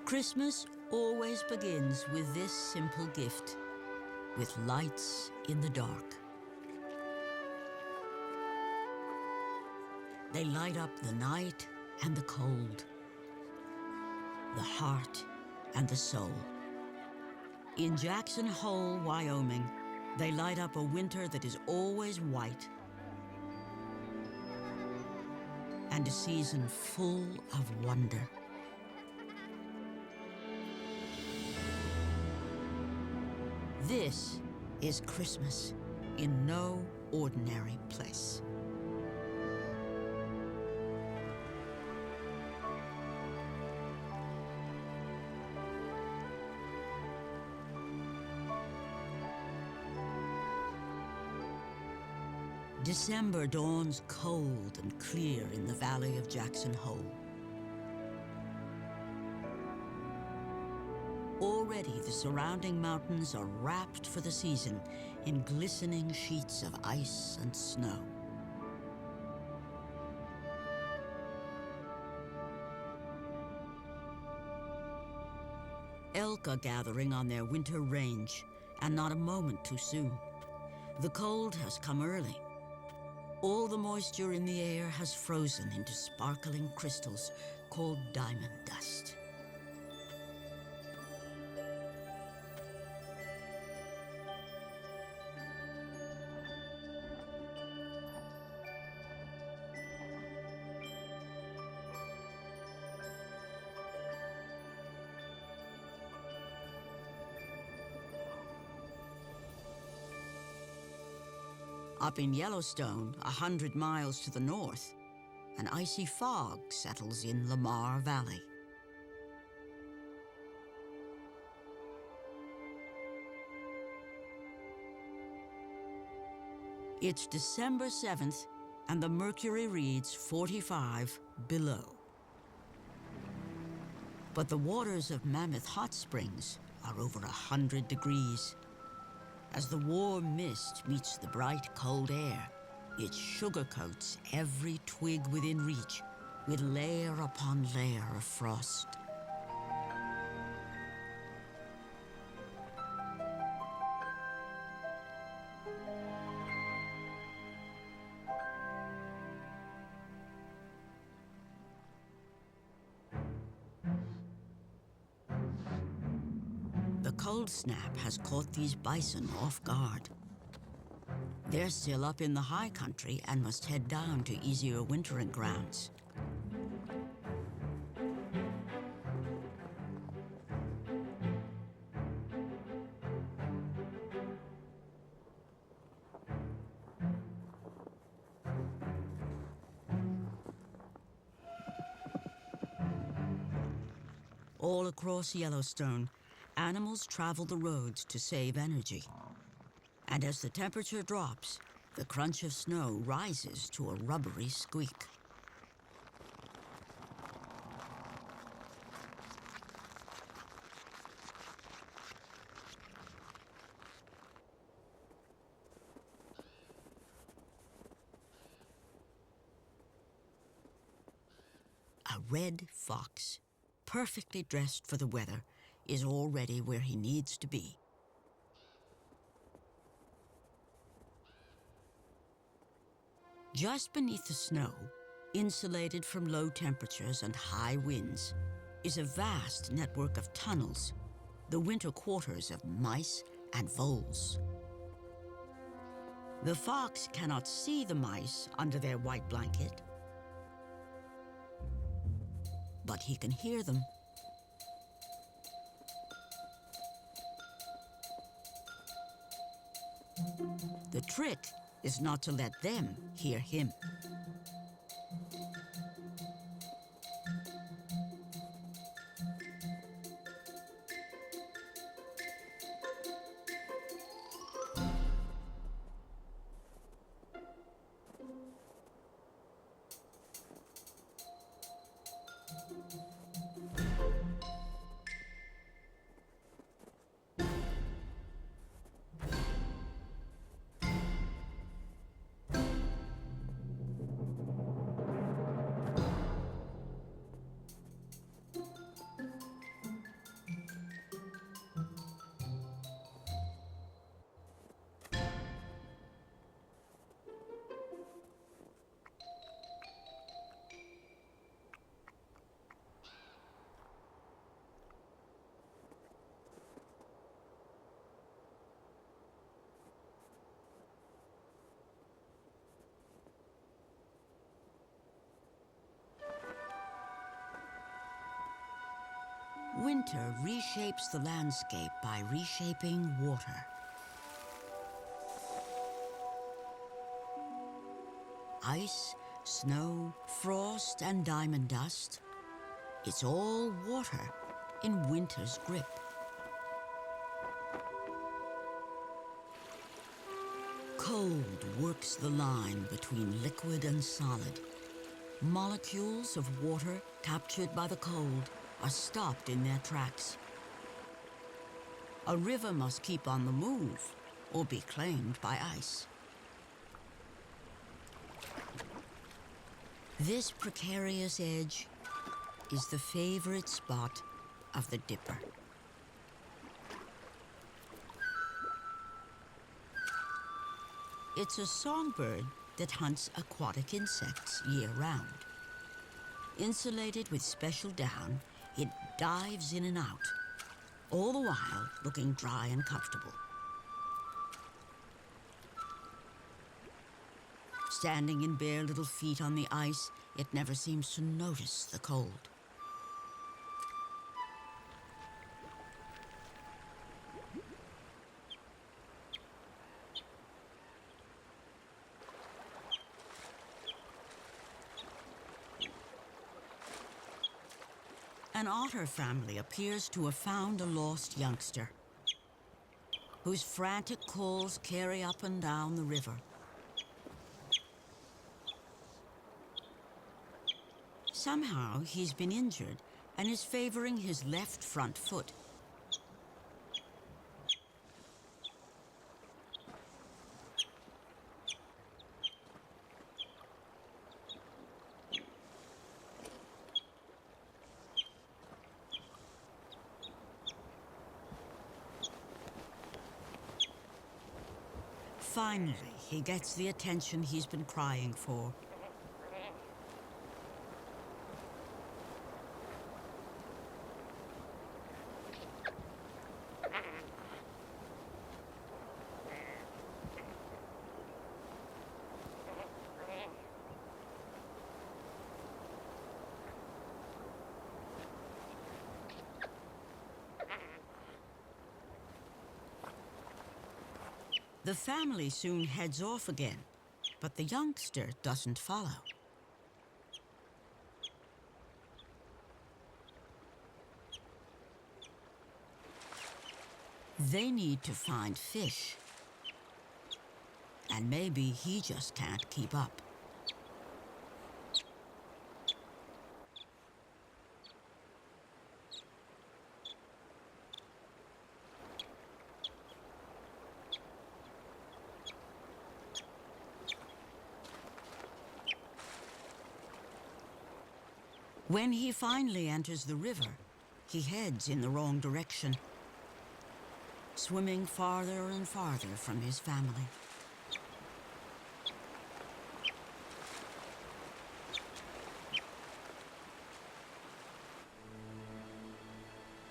Christmas always begins with this simple gift, with lights in the dark. They light up the night and the cold, the heart and the soul. In Jackson Hole, Wyoming, they light up a winter that is always white and a season full of wonder. This is Christmas in no ordinary place. December dawns cold and clear in the valley of Jackson Hole. Already the surrounding mountains are wrapped for the season in glistening sheets of ice and snow. Elk are gathering on their winter range, and not a moment too soon. The cold has come early. All the moisture in the air has frozen into sparkling crystals called diamond dust. Up in Yellowstone, 100 miles to the north, an icy fog settles in Lamar Valley. It's December 7th, and the mercury reads 45 below. But the waters of Mammoth Hot Springs are over 100 degrees. As the warm mist meets the bright, cold air, it sugarcoats every twig within reach with layer upon layer of frost. The cold snap has caught these bison off guard. They're still up in the high country and must head down to easier wintering grounds. All across Yellowstone, animals travel the roads to save energy. And as the temperature drops, the crunch of snow rises to a rubbery squeak. A red fox, perfectly dressed for the weather, is already where he needs to be. Just beneath the snow, insulated from low temperatures and high winds, is a vast network of tunnels, the winter quarters of mice and voles. The fox cannot see the mice under their white blanket, but he can hear them. The trick is not to let them hear him. Winter reshapes the landscape by reshaping water. Ice, snow, frost, and diamond dust. It's all water in winter's grip. Cold works the line between liquid and solid. Molecules of water captured by the cold are stopped in their tracks. A river must keep on the move or be claimed by ice. This precarious edge is the favorite spot of the dipper. It's a songbird that hunts aquatic insects year-round. Insulated with special down, it dives in and out, all the while looking dry and comfortable. Standing in bare little feet on the ice, it never seems to notice the cold. An otter family appears to have found a lost youngster, whose frantic calls carry up and down the river. Somehow he's been injured and is favoring his left front foot. Finally, he gets the attention he's been crying for. The family soon heads off again, but the youngster doesn't follow. They need to find fish, and maybe he just can't keep up. When he finally enters the river, he heads in the wrong direction, swimming farther and farther from his family.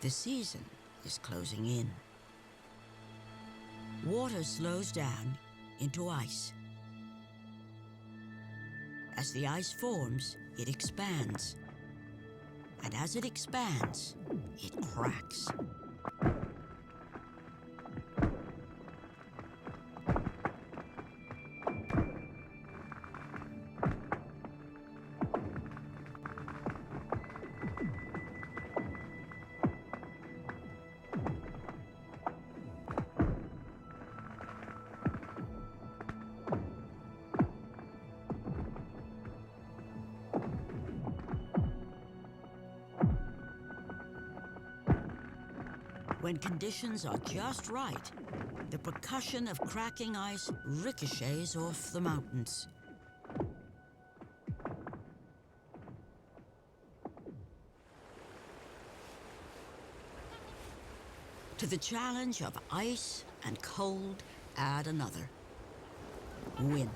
The season is closing in. Water slows down into ice. As the ice forms, it expands. And as it expands, it cracks. When conditions are just right, the percussion of cracking ice ricochets off the mountains. To the challenge of ice and cold, add another: wind.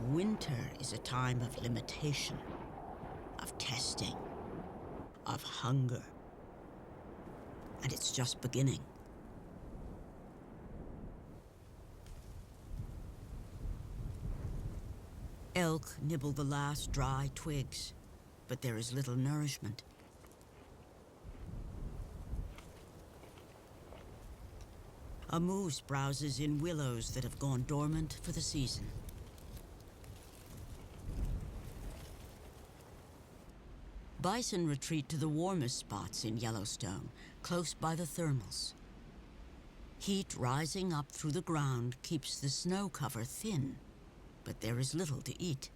Winter is a time of limitation, of testing, of hunger. and it's just beginning. Elk nibble the last dry twigs, but there is little nourishment. A moose browses in willows that have gone dormant for the season. Bison retreat to the warmest spots in Yellowstone, close by the thermals. Heat rising up through the ground keeps the snow cover thin, but there is little to eat.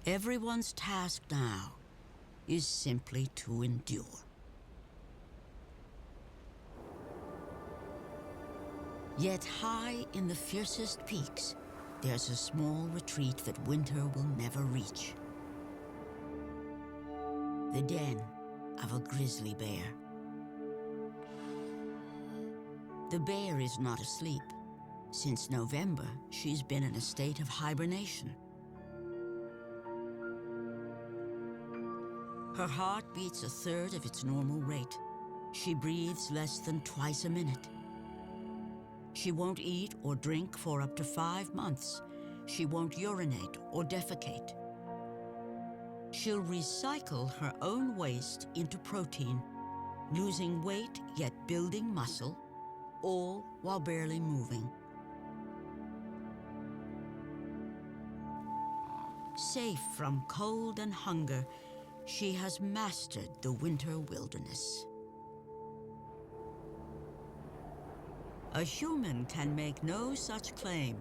Everyone's task now is simply to endure. Yet high in the fiercest peaks, there's a small retreat that winter will never reach. The den of a grizzly bear. The bear is not asleep. Since November, she's been in a state of hibernation. Her heart beats a third of its normal rate. She breathes less than twice a minute. She won't eat or drink for up to 5 months. She won't urinate or defecate. She'll recycle her own waste into protein, losing weight yet building muscle, all while barely moving. Safe from cold and hunger, she has mastered the winter wilderness. A human can make no such claim,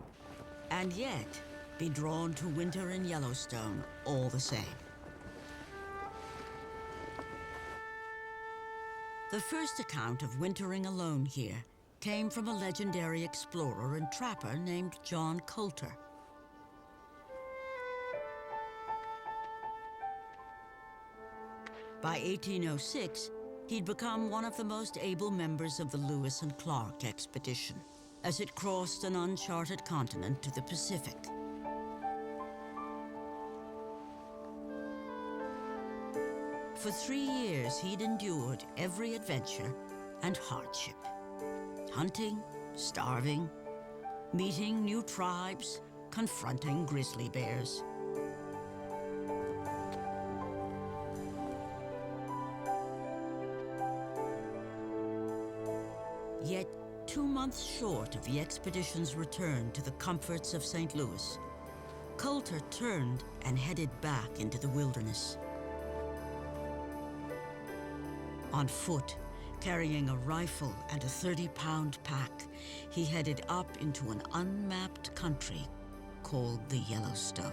and yet be drawn to winter in Yellowstone all the same. The first account of wintering alone here came from a legendary explorer and trapper named John Coulter. By 1806, he'd become one of the most able members of the Lewis and Clark expedition, as it crossed an uncharted continent to the Pacific. For 3 years, he'd endured every adventure and hardship. Hunting, starving, meeting new tribes, confronting grizzly bears. Yet, 2 months short of the expedition's return to the comforts of St. Louis, Coulter turned and headed back into the wilderness. On foot, carrying a rifle and a 30-pound pack, he headed up into an unmapped country called the Yellowstone.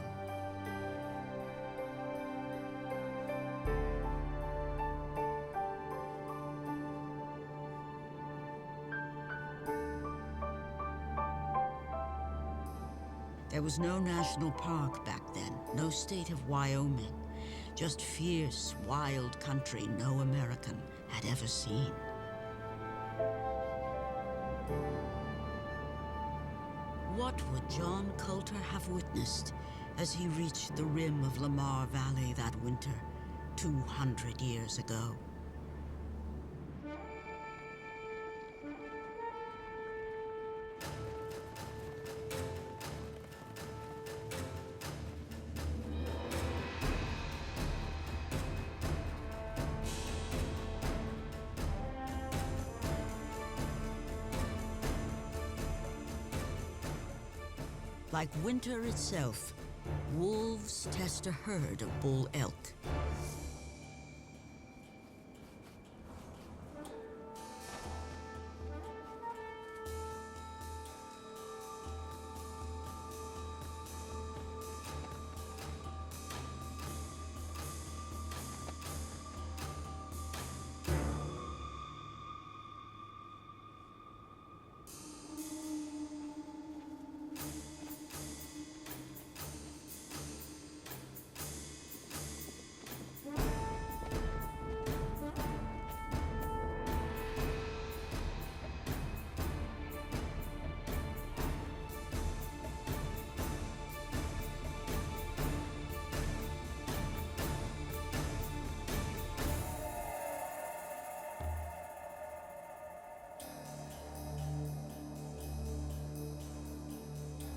There was no national park back then, no state of Wyoming, just fierce, wild country no American had ever seen. What would John Coulter have witnessed as he reached the rim of Lamar Valley that winter 200 years ago? Like winter itself, wolves test a herd of bull elk.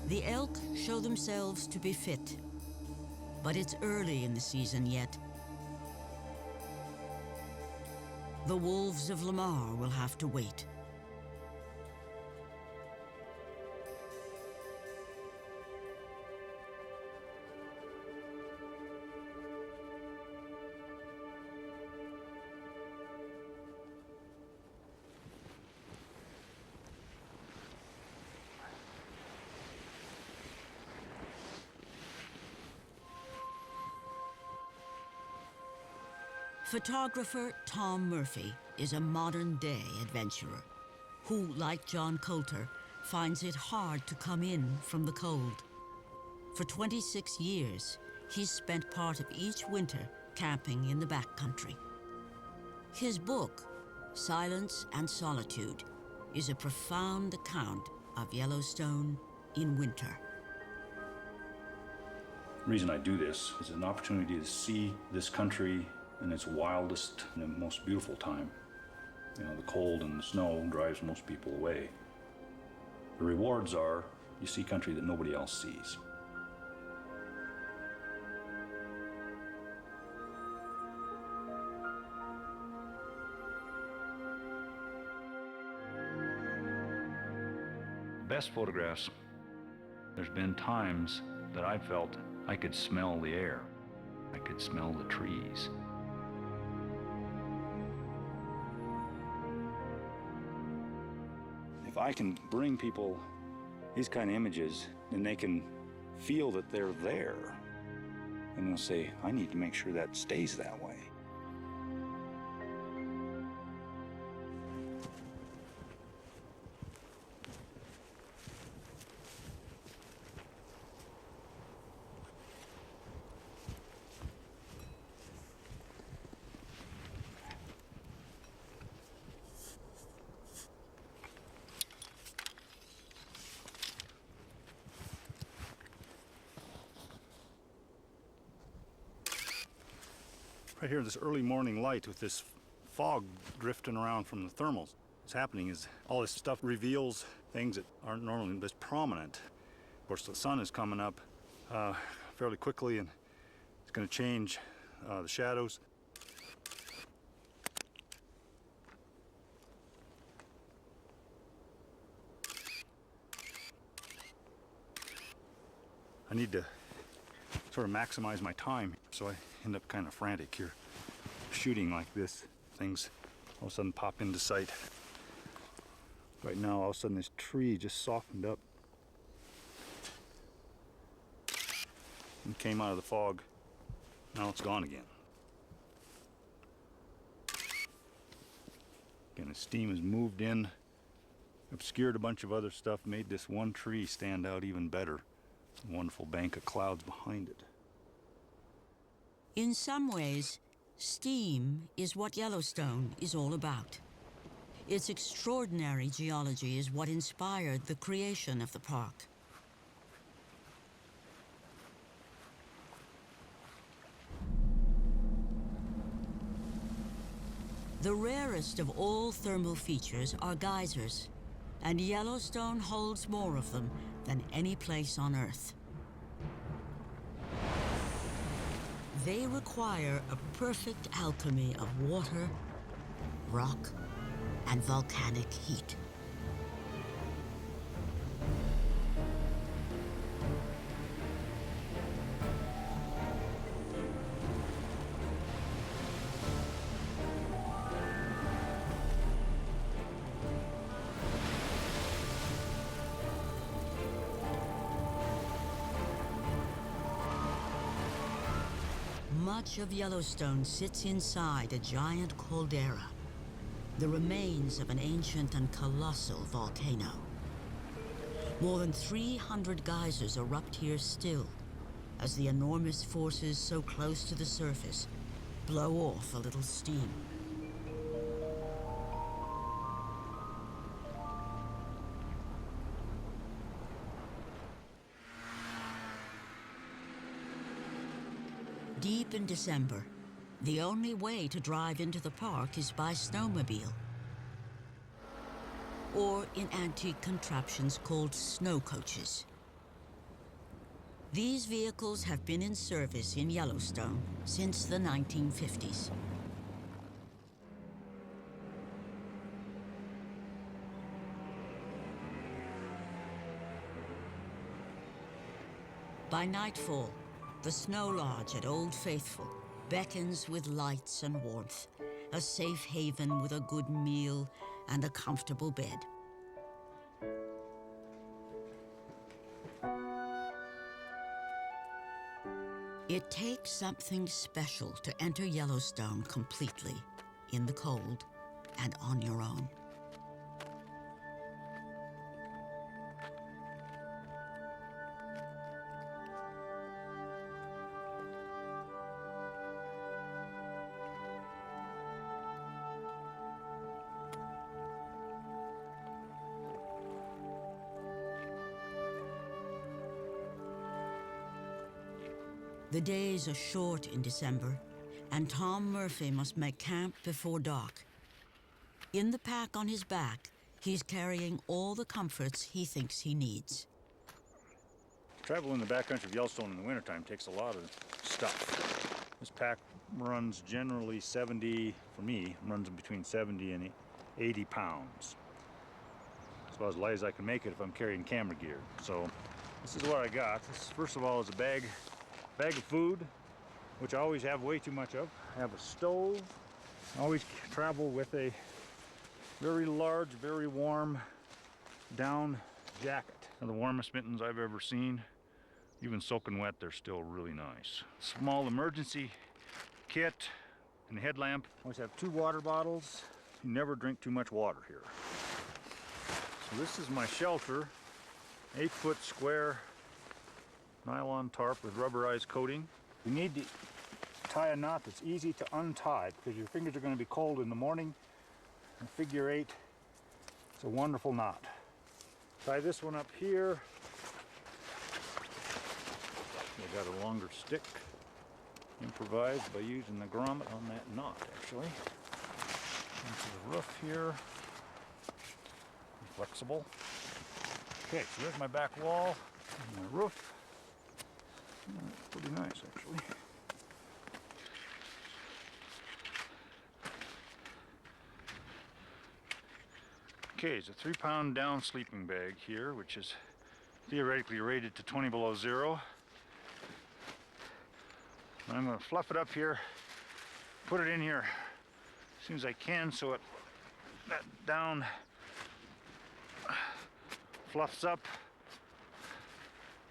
The elk show themselves to be fit, but it's early in the season yet. The wolves of Lamar will have to wait. Photographer Tom Murphy is a modern-day adventurer who, like John Coulter, finds it hard to come in from the cold. For 26 years, he's spent part of each winter camping in the backcountry. His book, Silence and Solitude, is a profound account of Yellowstone in winter. The reason I do this is an opportunity to see this country in its wildest and most beautiful time. You know, the cold and the snow drives most people away. The rewards are you see country that nobody else sees. Best photographs, there's been times that I felt I could smell the air. I could smell the trees. If I can bring people these kind of images, then they can feel that they're there. And they'll say, I need to make sure that stays that way. Right here, this early morning light with this fog drifting around from the thermals. What's happening is all this stuff reveals things that aren't normally this prominent. Of course, the sun is coming up fairly quickly, and it's going to change the shadows. I need to sort of maximize my time, so I end up kind of frantic here. Shooting like this, things all of a sudden pop into sight. Right now, all of a sudden this tree just softened up and came out of the fog. Now it's gone again. Again, the steam has moved in, obscured a bunch of other stuff, made this one tree stand out even better. A wonderful bank of clouds behind it. In some ways, steam is what Yellowstone is all about. Its extraordinary geology is what inspired the creation of the park. The rarest of all thermal features are geysers, and Yellowstone holds more of them than any place on Earth. They require a perfect alchemy of water, rock, and volcanic heat. Much of Yellowstone sits inside a giant caldera, the remains of an ancient and colossal volcano. More than 300 geysers erupt here still, as the enormous forces so close to the surface blow off a little steam. Deep in December, the only way to drive into the park is by snowmobile, or in antique contraptions called snow coaches. These vehicles have been in service in Yellowstone since the 1950s. By nightfall, the snow lodge at Old Faithful beckons with lights and warmth, a safe haven with a good meal and a comfortable bed. It takes something special to enter Yellowstone completely, in the cold and on your own. The days are short in December, and Tom Murphy must make camp before dark. In the pack on his back, he's carrying all the comforts he thinks he needs. Travel in the backcountry of Yellowstone in the wintertime takes a lot of stuff. This pack runs generally 70, for me, runs between 70 and 80 pounds. It's about as light as I can make it if I'm carrying camera gear. So this is what I got. This, first of all, is a bag of food, which I always have way too much of. I have a stove. I always travel with a very large, very warm down jacket. They're the warmest mittens I've ever seen. Even soaking wet, they're still really nice. Small emergency kit and headlamp. Always have 2 water bottles. You never drink too much water here. So this is my shelter. 8-foot square nylon tarp with rubberized coating. You need to tie a knot that's easy to untie because your fingers are going to be cold in the morning. And figure 8, it's a wonderful knot. Tie this one up here. I got a longer stick, improvised by using the grommet on that knot actually. Into the roof here. Be flexible. Okay, so there's my back wall and my roof. That's pretty nice, actually. Okay, it's a 3-pound down sleeping bag here, which is theoretically rated to 20 below zero. I'm going to fluff it up here, put it in here as soon as I can so that down fluffs up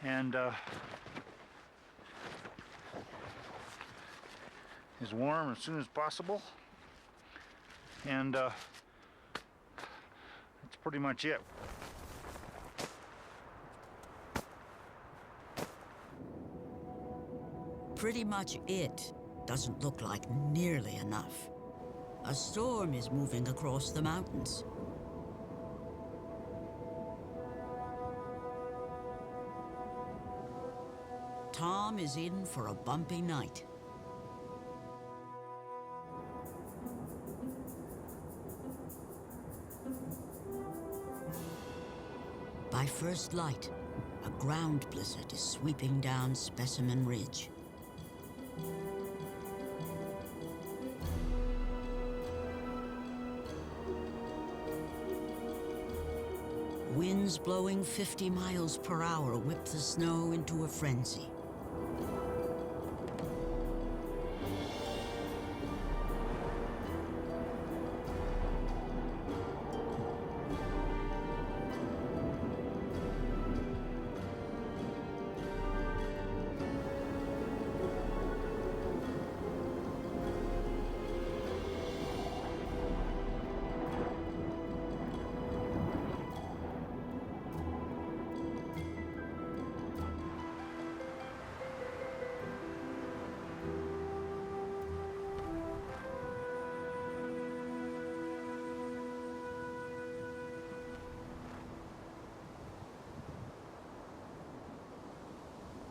and is warm as soon as possible, and that's pretty much it. Pretty much it doesn't look like nearly enough. A storm is moving across the mountains. Tom is in for a bumpy night. By first light, a ground blizzard is sweeping down Specimen Ridge. Winds blowing 50 miles per hour whip the snow into a frenzy.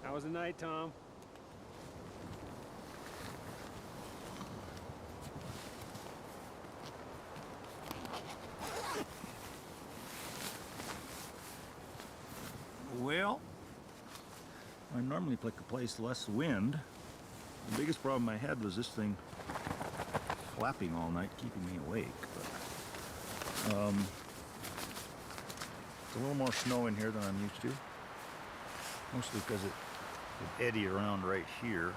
How was the night, Tom? Well, I normally place less wind. The biggest problem I had was this thing flapping all night, keeping me awake. But, it's a little more snow in here than I'm used to. Mostly because it would eddy around right here.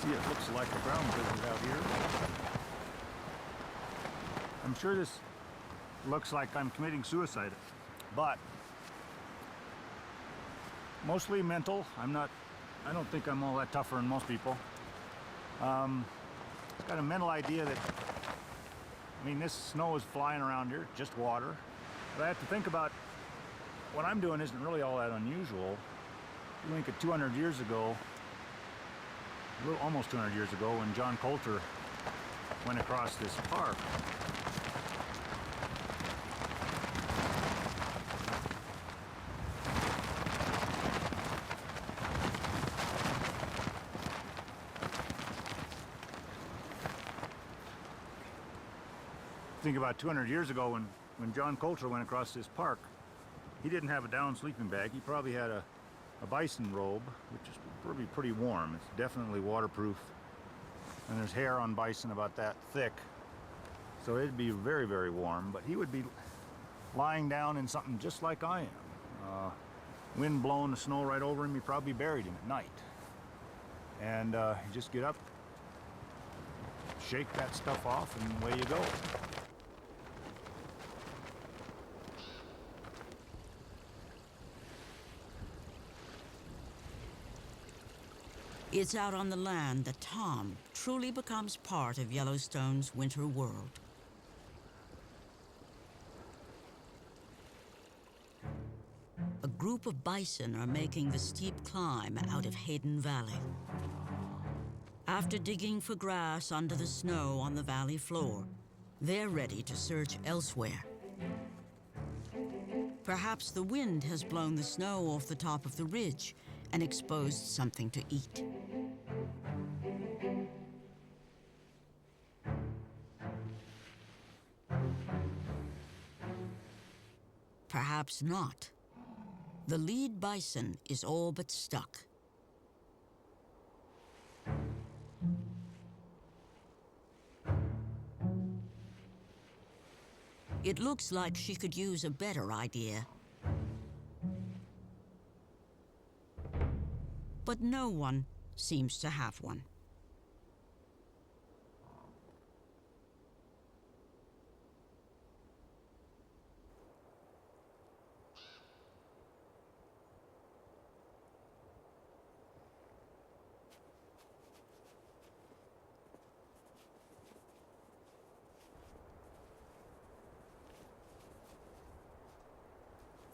See, it looks like a brown blizzard out here. I'm sure this looks like I'm committing suicide, but mostly mental. I don't think I'm all that tougher than most people. It's got a mental idea that, I mean, this snow is flying around here, just water. But I have to think about what I'm doing isn't really all that unusual. You think of 200 years ago, almost 200 years ago, when John Coulter went across this park. Think about 200 years ago when John Coulter went across this park. He didn't have a down sleeping bag. He probably had a bison robe, which is probably pretty warm. It's definitely waterproof. And there's hair on bison about that thick. So it'd be very, very warm. But he would be lying down in something just like I am. Wind blowing the snow right over him. He probably buried him at night. And you just get up, shake that stuff off, and away you go. It's out on the land that Tom truly becomes part of Yellowstone's winter world. A group of bison are making the steep climb out of Hayden Valley. After digging for grass under the snow on the valley floor, they're ready to search elsewhere. Perhaps the wind has blown the snow off the top of the ridge and exposed something to eat. Perhaps not. The lead bison is all but stuck. It looks like she could use a better idea. But no one seems to have one.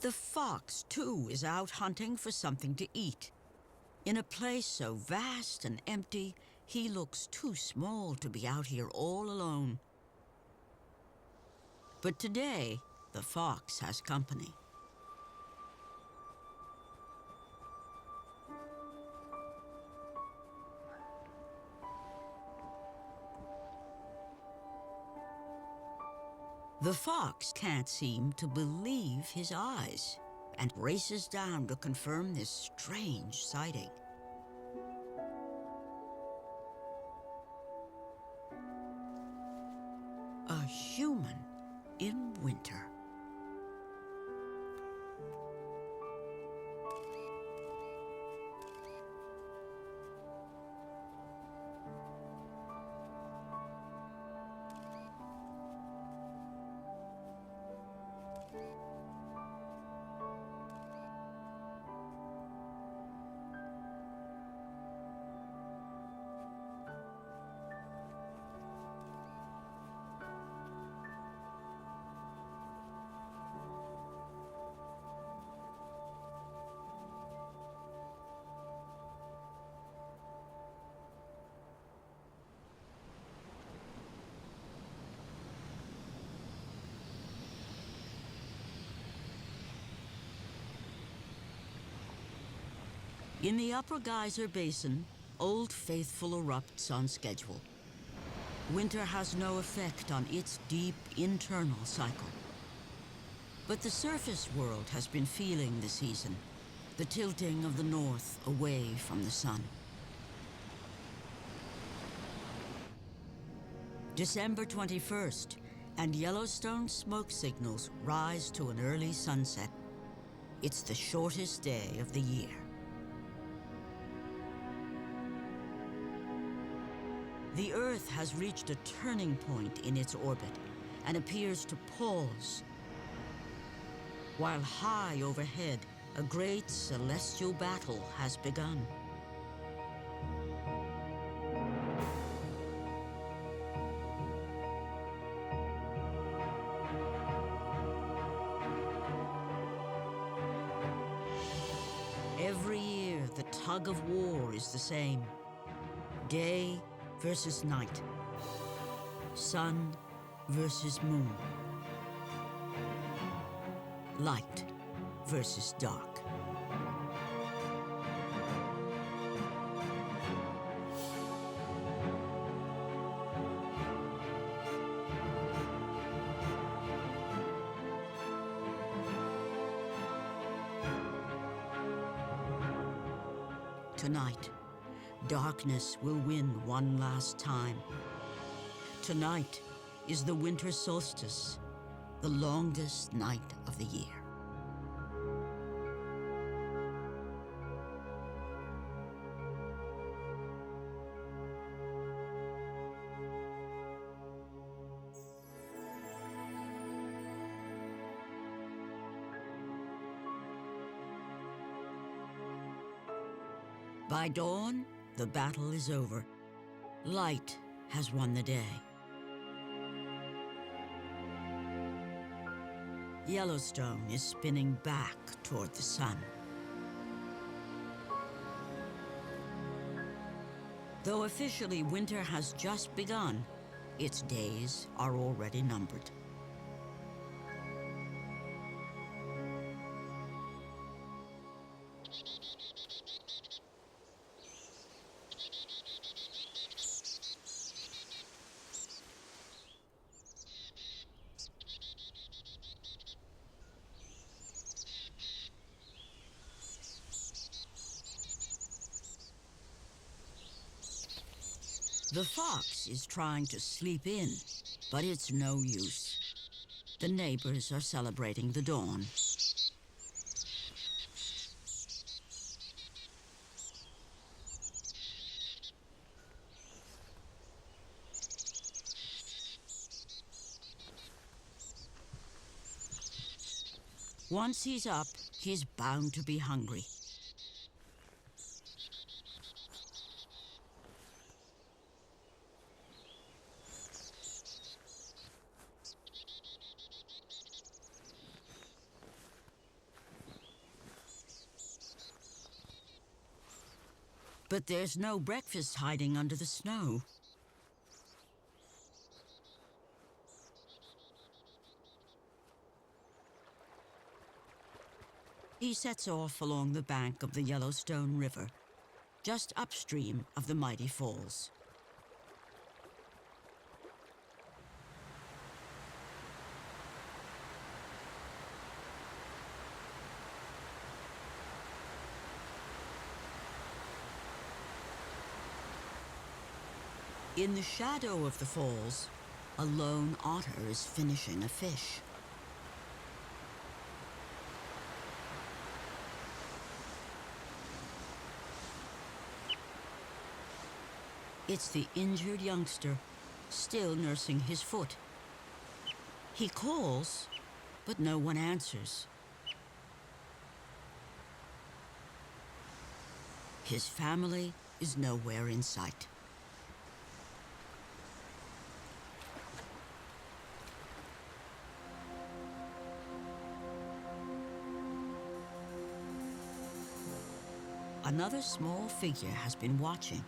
The fox, too, is out hunting for something to eat. In a place so vast and empty, he looks too small to be out here all alone. But today, the fox has company. The fox can't seem to believe his eyes and races down to confirm this strange sighting. A human in winter. In the Upper Geyser Basin, Old Faithful erupts on schedule. Winter has no effect on its deep internal cycle. But the surface world has been feeling the season, the tilting of the north away from the sun. December 21st, and Yellowstone smoke signals rise to an early sunset. It's the shortest day of the year. The Earth has reached a turning point in its orbit and appears to pause, while high overhead, a great celestial battle has begun. Every year, the tug of war is the same. Day versus night. Sun versus moon. Light versus dark. Tonight, darkness will win one last time. Tonight is the winter solstice, the longest night of the year. By dawn, the battle is over. Light has won the day. Yellowstone is spinning back toward the sun. Though officially winter has just begun, its days are already numbered. The fox is trying to sleep in, but it's no use. The neighbors are celebrating the dawn. Once he's up, he's bound to be hungry. But there's no breakfast hiding under the snow. He sets off along the bank of the Yellowstone River, just upstream of the mighty falls. In the shadow of the falls, a lone otter is finishing a fish. It's the injured youngster, still nursing his foot. He calls, but no one answers. His family is nowhere in sight. Another small figure has been watching.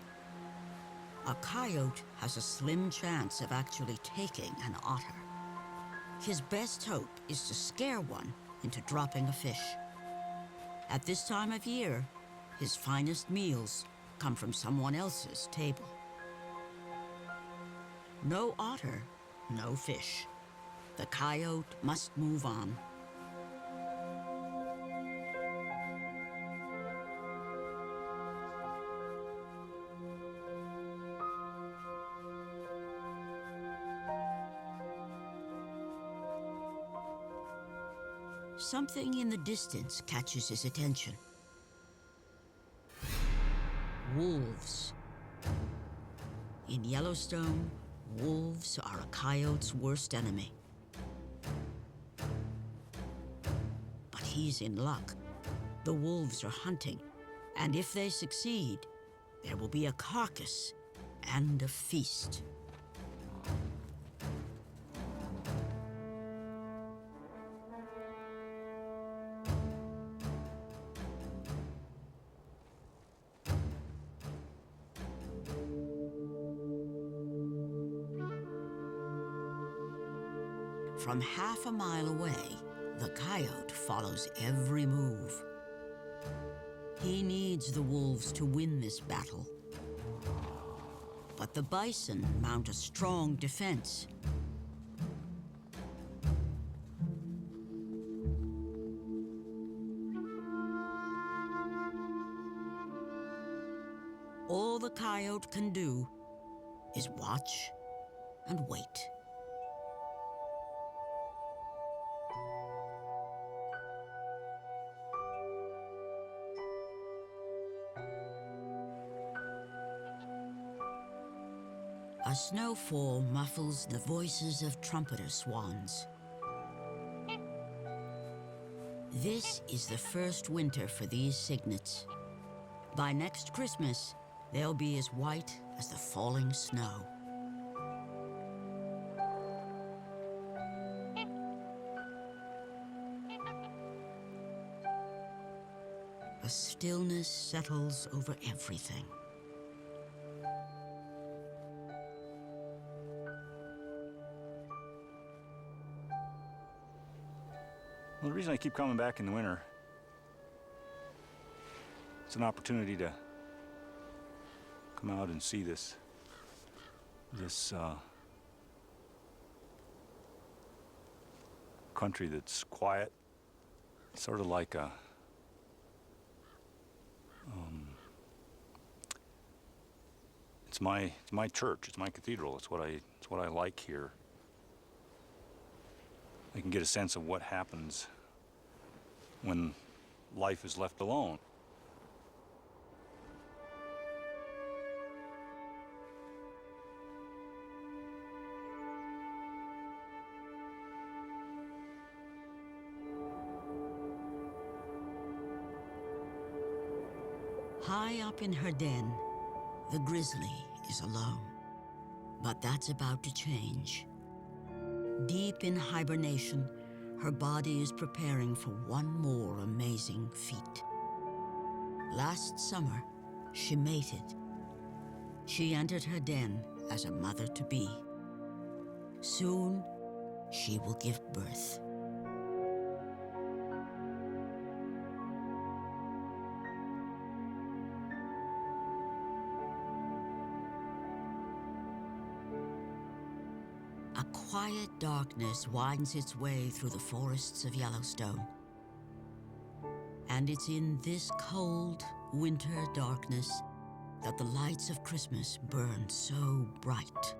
A coyote has a slim chance of actually taking an otter. His best hope is to scare one into dropping a fish. At this time of year, his finest meals come from someone else's table. No otter, no fish. The coyote must move on. something in the distance catches his attention. Wolves. In Yellowstone, wolves are a coyote's worst enemy. But he's in luck. The wolves are hunting, and if they succeed, there will be a carcass and a feast. From half a mile away, the coyote follows every move. He needs the wolves to win this battle. But the bison mount a strong defense. All the coyote can do is watch and wait. A snowfall muffles the voices of trumpeter swans. This is the first winter for these cygnets. By next Christmas, they'll be as white as the falling snow. A stillness settles over everything. Well, the reason I keep coming back in the winter, it's an opportunity to come out and see this country that's quiet, sort of like a it's my church, it's my cathedral. It's what I like here. I can get a sense of what happens when life is left alone. High up in her den, the grizzly is alone. But that's about to change. Deep in hibernation, her body is preparing for one more amazing feat. Last summer, she mated. She entered her den as a mother-to-be. Soon, she will give birth. A quiet darkness winds its way through the forests of Yellowstone. And it's in this cold winter darkness that the lights of Christmas burn so bright.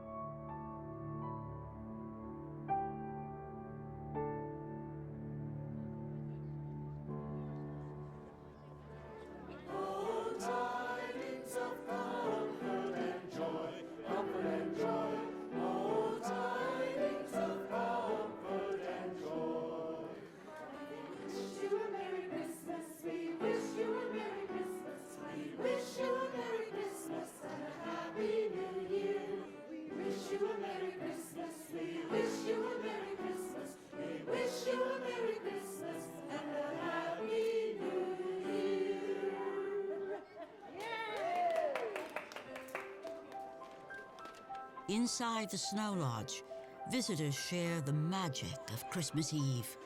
Inside the Snow Lodge, visitors share the magic of Christmas Eve.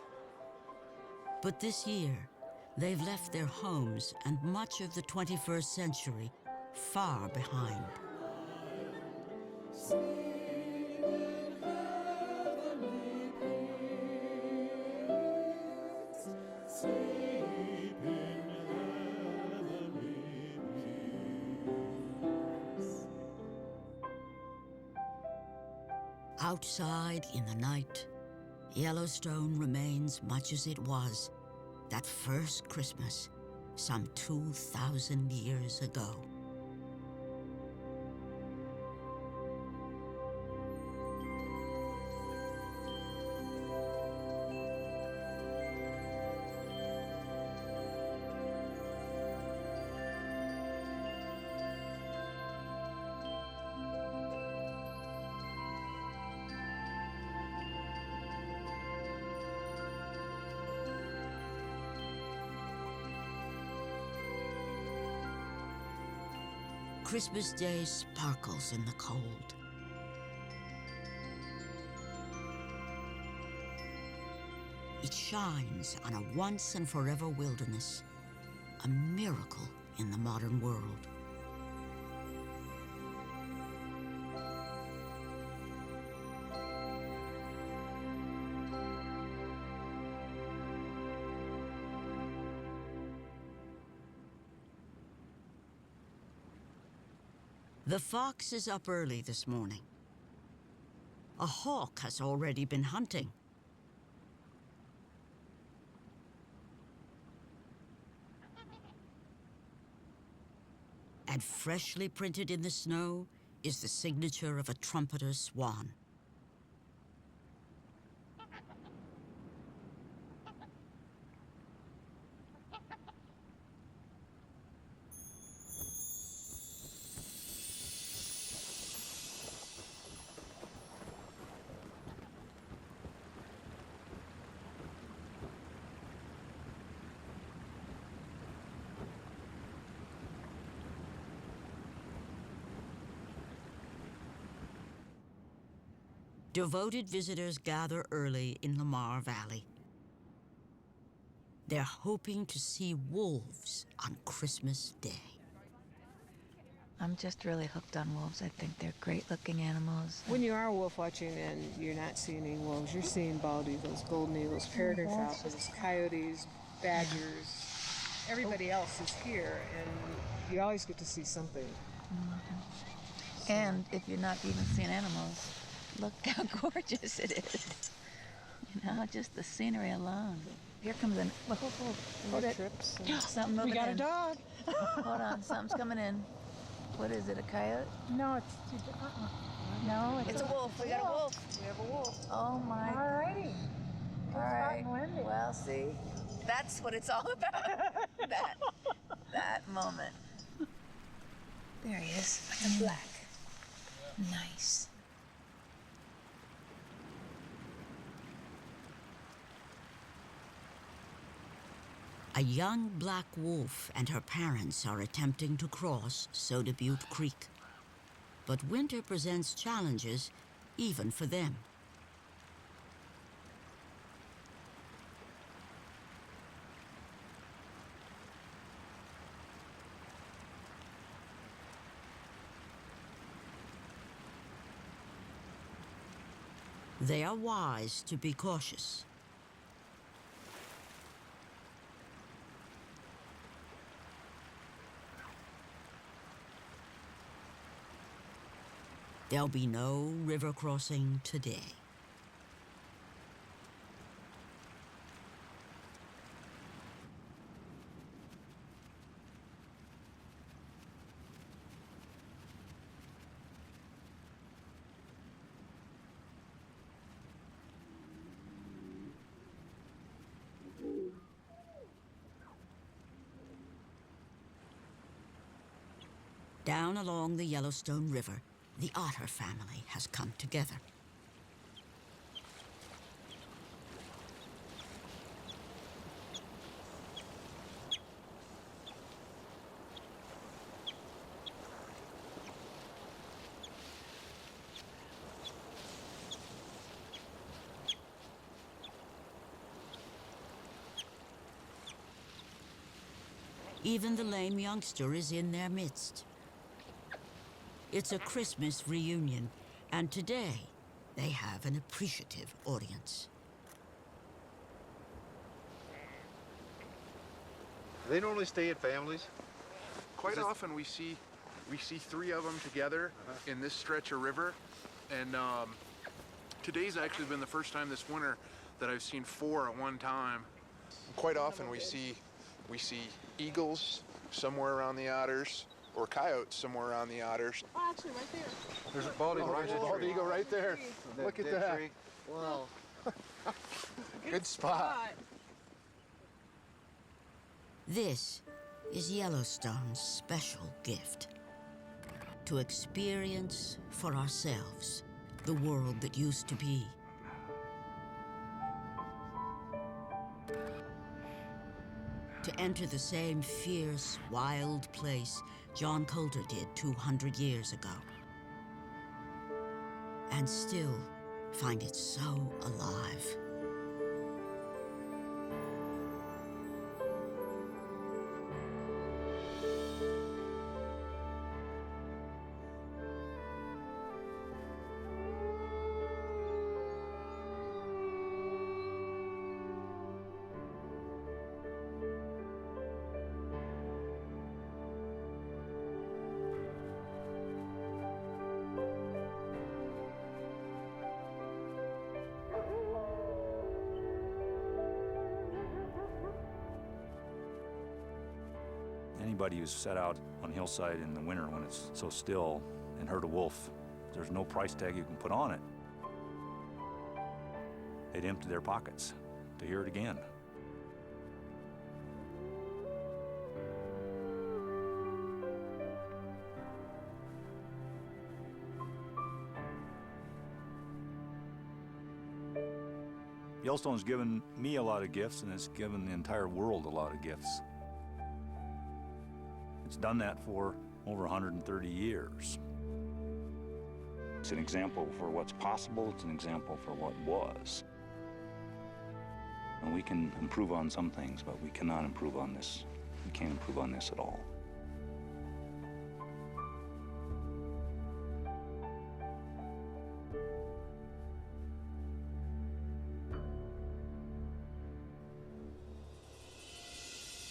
But this year, they've left their homes and much of the 21st century far behind. Outside in the night, Yellowstone remains much as it was that first Christmas, some 2,000 years ago. Christmas Day sparkles in the cold. It shines on a once and forever wilderness, a miracle in the modern world. The fox is up early this morning. A hawk has already been hunting. And freshly printed in the snow is the signature of a trumpeter swan. Devoted visitors gather early in Lamar Valley. They're hoping to see wolves on Christmas Day. I'm just really hooked on wolves. I think they're great-looking animals. When you are wolf watching and you're not seeing any wolves, you're seeing bald eagles, golden eagles, peregrine falcons, coyotes, badgers. Everybody else is here, and you always get to see something. Mm-hmm. And if you're not even seeing animals, look how gorgeous it is. You know, just the scenery alone. Here comes an... Hold it. Trips. Something moving We got in. a dog. Hold on, something's coming in. What is it, a coyote? No, it's no, It's a wolf. We got a wolf. We have a wolf. Oh my. All righty. All right. Wendy. Well, see, that's what it's all about. that moment. There he is. With the black. Nice. A young black wolf and her parents are attempting to cross Soda Butte Creek. But winter presents challenges even for them. They are wise to be cautious. There'll be no river crossing today. Down along the Yellowstone River, the Otter family has come together. Even the lame youngster is in their midst. It's a Christmas reunion, and today they have an appreciative audience. They normally stay at families. Quite often we see three of them together in this stretch of river, and today's actually been the first time this winter that I've seen 4 at one time. Quite often we see eagles somewhere around the otters, or coyotes somewhere around the otters. Oh, actually, right there. There's a bald eagle, there's a bald eagle right there. Look at that. Tree. Wow. Good spot. This is Yellowstone's special gift. To experience for ourselves the world that used to be. To enter the same fierce, wild place John Coulter did 200 years ago. And still find it so alive. Anybody who's set out on hillside in the winter when it's so still and heard a wolf, there's no price tag you can put on it. They'd empty their pockets to hear it again. Yellowstone's given me a lot of gifts, and it's given the entire world a lot of gifts. It's done that for over 130 years. It's an example for what's possible. It's an example for what was. And we can improve on some things, but we cannot improve on this. We can't improve on this at all.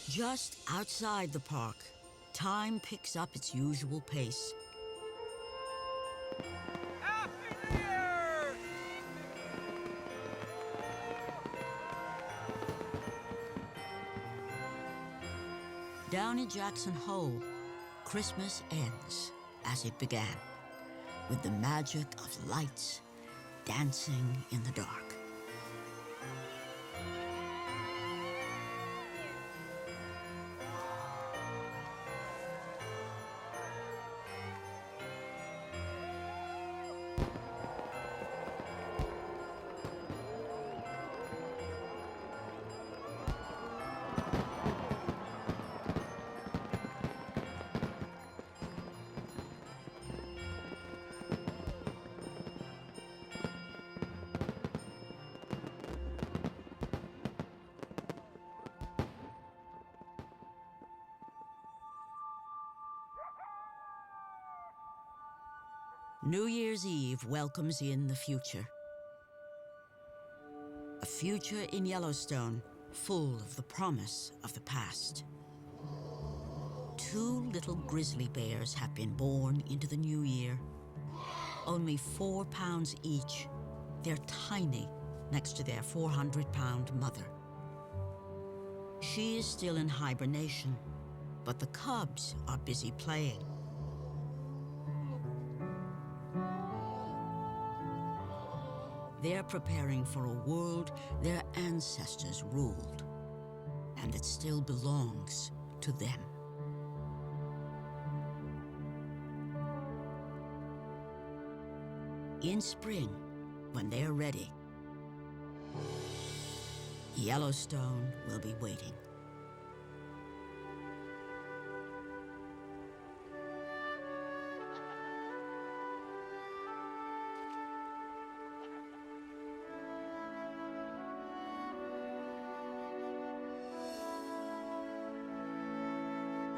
Just outside the park, time picks up its usual pace. Down in Jackson Hole, Christmas ends as it began, with the magic of lights dancing in the dark. New Year's Eve welcomes in the future. A future in Yellowstone full of the promise of the past. 2 little grizzly bears have been born into the new year. Only 4 pounds each. They're tiny next to their 400-pound mother. She is still in hibernation, but the cubs are busy playing. They're preparing for a world their ancestors ruled, and that still belongs to them. In spring, when they're ready, Yellowstone will be waiting.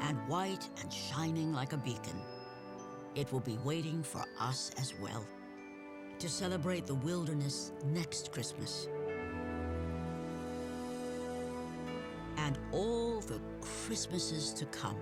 And white and shining like a beacon, it will be waiting for us as well, to celebrate the wilderness next Christmas. And all the Christmases to come.